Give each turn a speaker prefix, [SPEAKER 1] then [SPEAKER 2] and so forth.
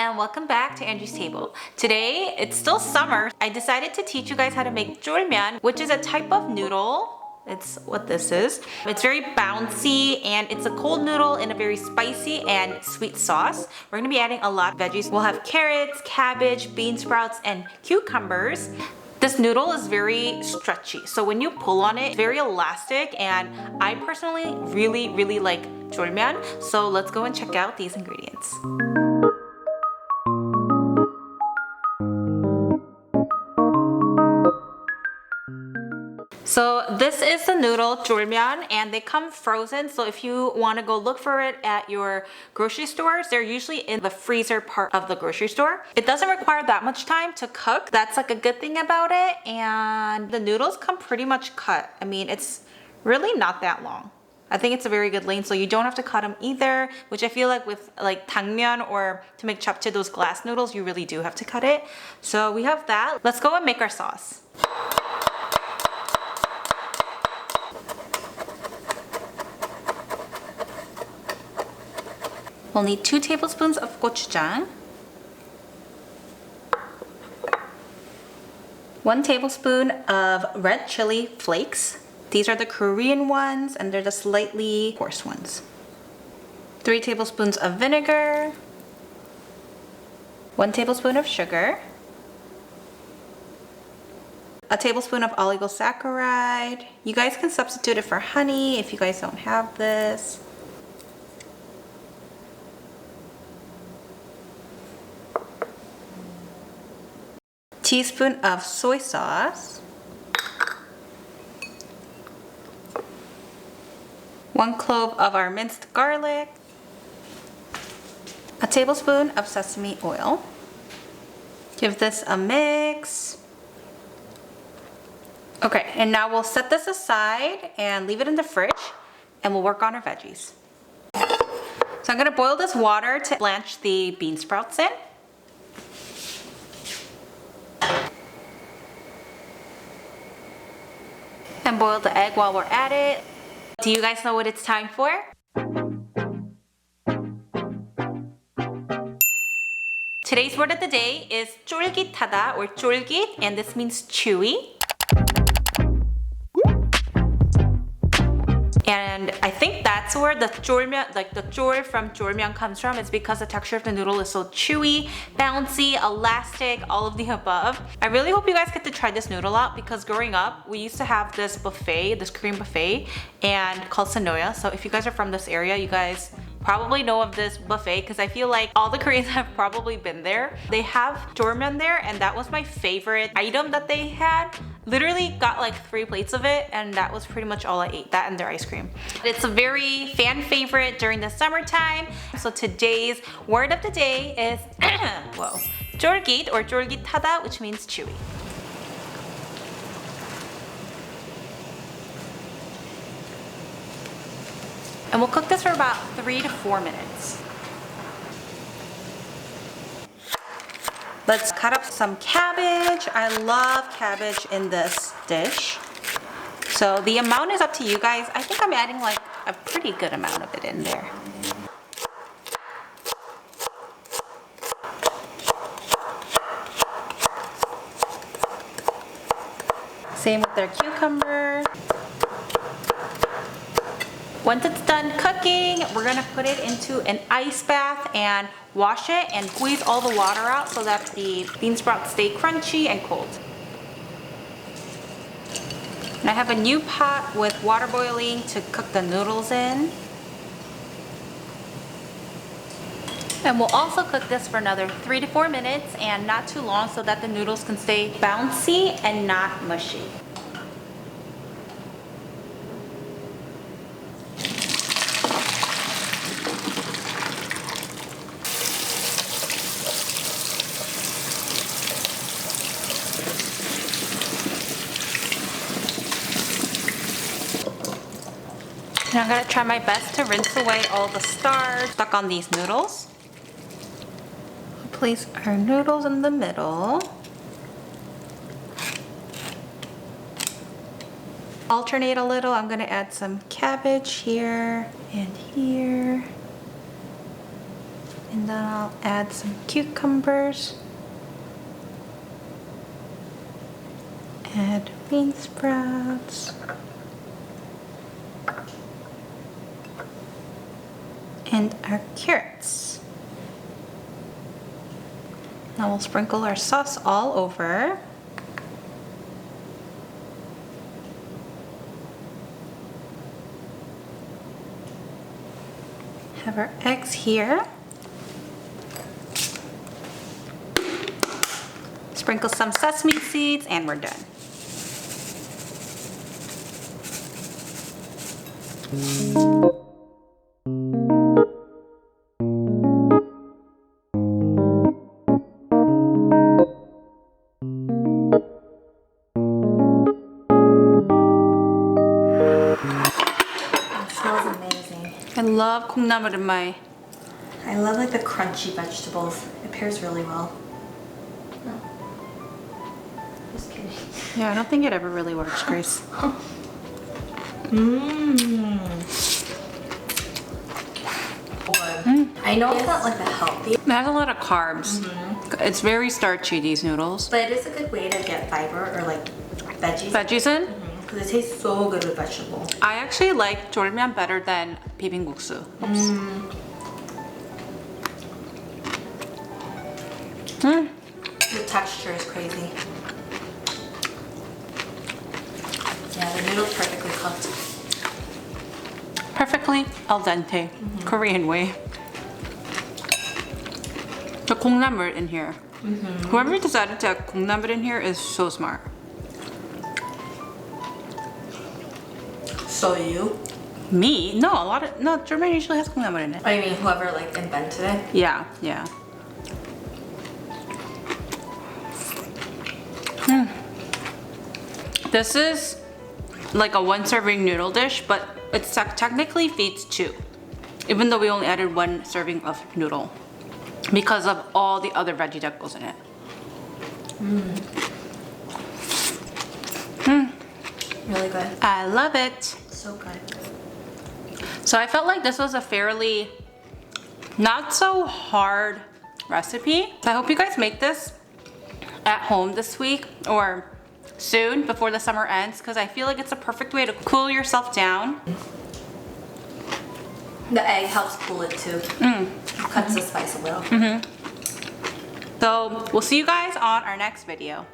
[SPEAKER 1] and welcome back to Angie's Table. Today, it's still summer. I decided to teach you guys how to make Jjolmyeon, which is a type of noodle. It's what this is. It's very bouncy and it's a cold noodle in a very spicy and sweet sauce. We're gonna be adding a lot of veggies. We'll have carrots, cabbage, bean sprouts, and cucumbers. This noodle is very stretchy, so when you pull on it, it's very elastic, and I personally really like Jjolmyeon. So let's go and check out these ingredients. So this is the noodle Jjolmyeon, and they come frozen. So if you want to go look for it at your grocery stores, they're usually in the freezer part of the grocery store. It doesn't require that much time to cook. That's like a good thing about it. And the noodles come pretty much cut. I mean, it's really not that long. I think it's a very good length, so you don't have to cut them either, which I feel like with like 당면 or to make japchae, those glass noodles, you really do have to cut it. So we have that. Let's go and make our sauce. We'll need 2 tablespoons of gochujang, 1 tablespoon of red chili flakes. These are the Korean ones, and they're the slightly coarse ones. 3 tablespoons of vinegar, 1 tablespoon of sugar, a tablespoon of oligosaccharide. You guys can substitute it for honey if you guys don't have this. Teaspoon of soy sauce, 1 clove of our minced garlic, a tablespoon of sesame oil. Give this a mix. Okay, and now we'll set this aside and leave it in the fridge, and we'll work on our veggies. So I'm gonna boil this water to blanch the bean sprouts in. And boil the egg while we're at it. Do you guys know what it's time for? Today's word of the day is 쫄깃하다 or 쫄깃, and this means chewy. And I think that's where the jjolmyeon, like the jjol from Jjolmyeon comes from. It's because the texture of the noodle is so chewy, bouncy, elastic, all of the above. I really hope you guys get to try this noodle out, because growing up, we used to have this buffet, this Korean buffet, and called Sanoya. So if you guys are from this area, you guys probably know of this buffet, because I feel like all the Koreans have probably been there. They have Jjolmyeon there, and that was my favorite item that they had. Literally got like 3 plates of it, and that was pretty much all I ate, that and their ice cream. It's a very fan favorite during the summertime. So today's word of the day is whoa, 쫄깃 or 쫄깃하다, which means chewy. And we'll cook this for about 3 to 4 minutes. Let's cut up some cabbage. I love cabbage in this dish. So the amount is up to you guys. I think I'm adding like a pretty good amount of it in there. Same with their cucumber. Once it's done cooking, we're gonna put it into an ice bath and wash it and squeeze all the water out so that the bean sprouts stay crunchy and cold. And I have a new pot with water boiling to cook the noodles in. And we'll also cook this for another 3 to 4 minutes, and not too long, so that the noodles can stay bouncy and not mushy. And I'm gonna try my best to rinse away all the starch stuck on these noodles. We'll place our noodles in the middle. Alternate a little. I'm gonna add some cabbage here and here. And then I'll add some cucumbers. Add bean sprouts. And our carrots. Now we'll sprinkle our sauce all over. Have our eggs here. Sprinkle some sesame seeds and we're done. I love 콩나물 in my...
[SPEAKER 2] I love like the crunchy vegetables. It pairs really well. No. Just kidding.
[SPEAKER 1] Yeah, I don't think it ever really works, Grace.
[SPEAKER 2] I know it's not like the healthy,
[SPEAKER 1] It has a lot of carbs. It's very starchy, these noodles.
[SPEAKER 2] but it is a good way to get fiber or like veggies.
[SPEAKER 1] Veggies in?
[SPEAKER 2] Because it tastes so good with vegetable.
[SPEAKER 1] I actually like jjolmyeon better than bibimbap.
[SPEAKER 2] The texture is crazy. Yeah, the noodle's perfectly cooked.
[SPEAKER 1] Perfectly al dente, Korean way. The 콩나물 in here. Whoever decided to have 콩나물 in here is so smart.
[SPEAKER 2] So you?
[SPEAKER 1] Me? No, no, Jjolmyeon usually has 콩나물 in it.
[SPEAKER 2] I mean, whoever like invented it.
[SPEAKER 1] Yeah, yeah. This is like a one serving noodle dish, but it technically feeds 2. Even though we only added 1 serving of noodle. Because of all the other veggie that goes in it.
[SPEAKER 2] Really good.
[SPEAKER 1] I love it.
[SPEAKER 2] So good.
[SPEAKER 1] So I felt like this was a fairly not so hard recipe. So I hope you guys make this at home this week or soon before the summer ends, because I feel like it's a perfect way to cool yourself down.
[SPEAKER 2] The egg helps cool it too. Cuts the spice a little.
[SPEAKER 1] So we'll see you guys on our next video.